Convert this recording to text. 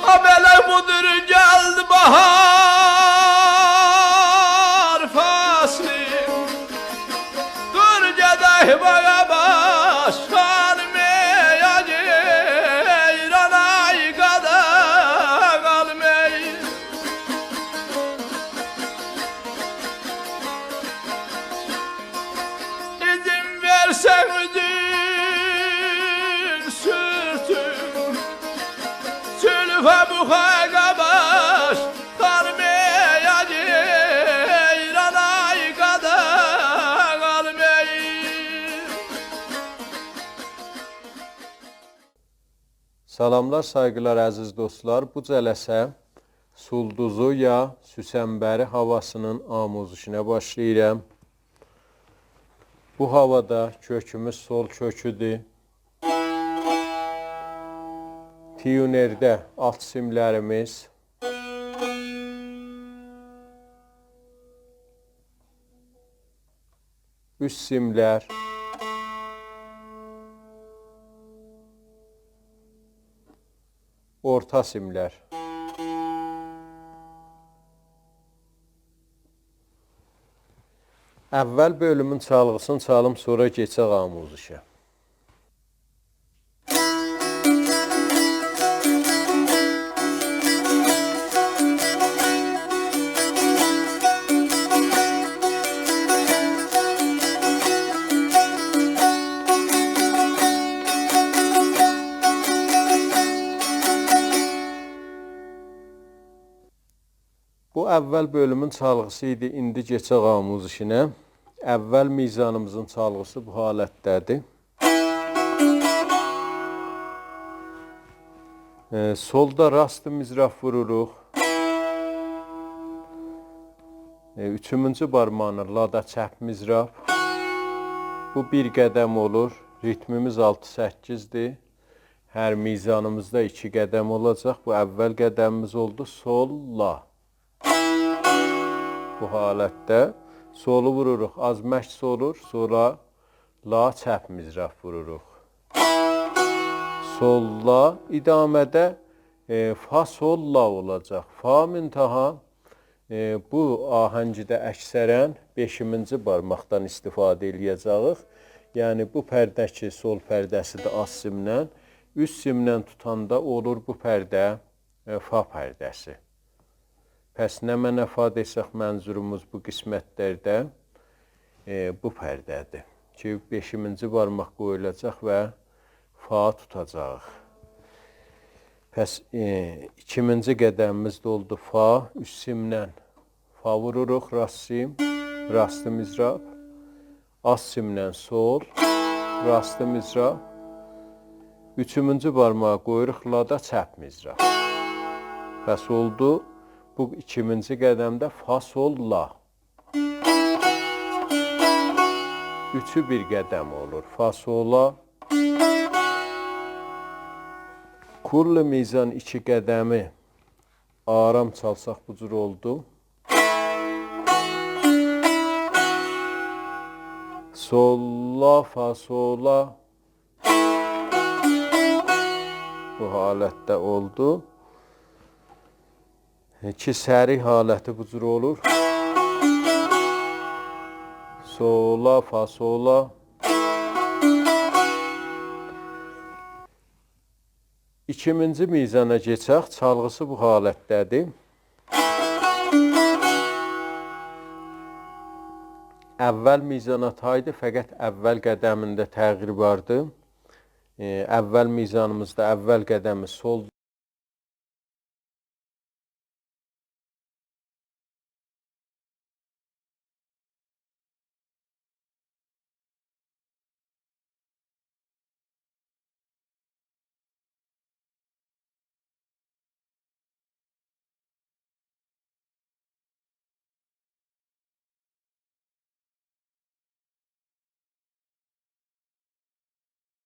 Abele budur geldi bahar fasli. Dur gedeh bağa başkan meyacı İranay qada qalmey. İzin versen üzün sürtün Sülfe buhaga baş Karmeyacı İranay qada qalmey. Salamlar, saygılar əziz dostlar. Bu cələsə Sulduzu ya Süsənbəri havasının amuzuşuna başlayıram. Bu havada kökümüz sol köküdür. Tiyunerdə alt simlərimiz, üst simlər, orta simlər. Əvvəl bölümün çalğısını çalım, sonra keçək amuzuşa. Bu əvvəl bölümün çalğısı idi, indi keçək amuzuşuna. Əvvəl mizanımızın çalğısı bu halətdədir. Solda rast mizraf vururuq. Üçüncü barmağını lada çəp mizraf. Bu bir qədəm olur. Ritmimiz 6-8-dir. Hər mizanımızda 2 qədəm olacaq. Bu əvvəl qədəmimiz oldu. Sol, la. Bu halətdə solu vururuq, az məşq olur, sonra la çəp mizraf vururuq. Sol, la, idamədə fa, sol, la olacaq. Fa müntaha bu ahəngidə əksərən 5-ci barmaqdan istifadə eləyəcəyik. Yəni bu pərdə ki, sol pərdəsidir az simlə, üst simlə tutanda olur bu pərdə fa pərdəsi. Pəs nə mənə fa desək mənzurumuz bu qismətlərdə bu pərdədir ki, 5-ci barmaq qoyulacaq və fa tutacaq. Pəs 2-ci qədəmimiz də oldu fa, üst simlə fa vururuq, rast sim, rastı mizraf, az simlə sol, rastı mizraf, 3-cü barmağı qoyuruq, lada çəp mizraf. Pəs oldu. Bu 2-ci qədəmdə fa, sol, la. 3-ü bir qədəm olur. Fa, sola. Kullu mizan 2 qədəmi aram çalsaq bu cür oldu. Sol, la, fa, sola. Bu halətdə oldu. 2 səri haləti bu cür olur. Sola, fa, sola. İkinci mizana keçək. Çalğısı bu halətdədir. Əvvəl mizana taydı, fəqət əvvəl qədəmində təğyir vardı. Əvvəl mizanımızda əvvəl qədəmi sol.